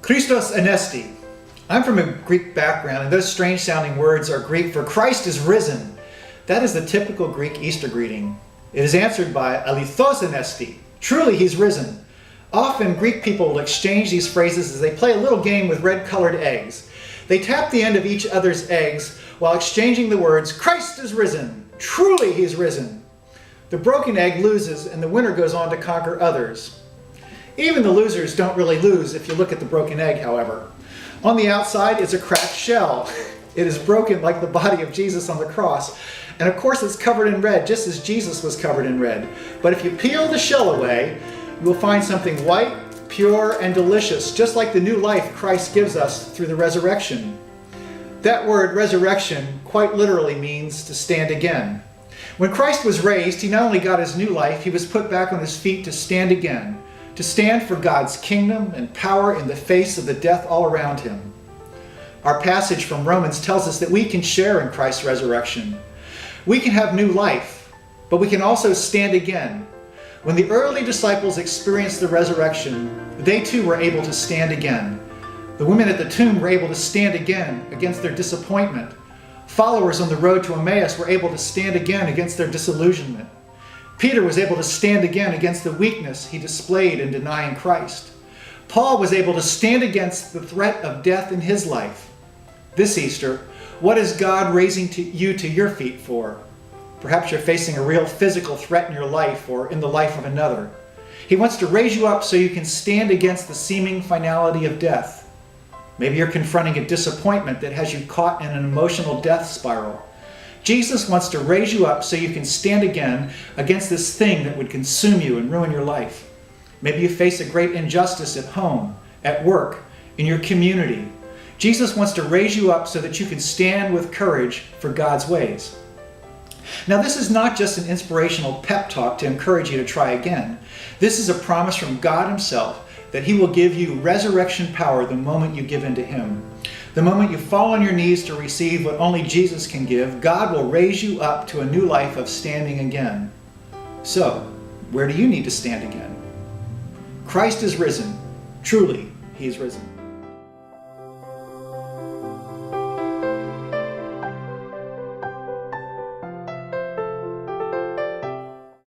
Christos anesti. I'm from a Greek background, and those strange sounding words are Greek for Christ is risen. That is the typical Greek Easter greeting. It is answered by alithos anesti. Truly he's risen. Often Greek people will exchange these phrases as they play a little game with red-colored eggs. They tap the end of each other's eggs while exchanging the words, Christ is risen. Truly he is risen. The broken egg loses, and the winner goes on to conquer others. Even the losers don't really lose if you look at the broken egg, however. On the outside is a cracked shell. It is broken like the body of Jesus on the cross. And of course it's covered in red, just as Jesus was covered in red. But if you peel the shell away, you will find something white, pure, and delicious, just like the new life Christ gives us through the resurrection. That word, resurrection, quite literally means to stand again. When Christ was raised, he not only got his new life, he was put back on his feet to stand again, to stand for God's kingdom and power in the face of the death all around him. Our passage from Romans tells us that we can share in Christ's resurrection. We can have new life, but we can also stand again. When the early disciples experienced the resurrection, they too were able to stand again. The women at the tomb were able to stand again against their disappointment. Followers on the road to Emmaus were able to stand again against their disillusionment. Peter was able to stand again against the weakness he displayed in denying Christ. Paul was able to stand against the threat of death in his life. This Easter, what is God raising you to your feet for? Perhaps you're facing a real physical threat in your life or in the life of another. He wants to raise you up so you can stand against the seeming finality of death. Maybe you're confronting a disappointment that has you caught in an emotional death spiral. Jesus wants to raise you up so you can stand again against this thing that would consume you and ruin your life. Maybe you face a great injustice at home, at work, in your community. Jesus wants to raise you up so that you can stand with courage for God's ways. Now, this is not just an inspirational pep talk to encourage you to try again. This is a promise from God himself that he will give you resurrection power the moment you give in to him. The moment you fall on your knees to receive what only Jesus can give, God will raise you up to a new life of standing again. So, where do you need to stand again? Christ is risen. Truly, he is risen.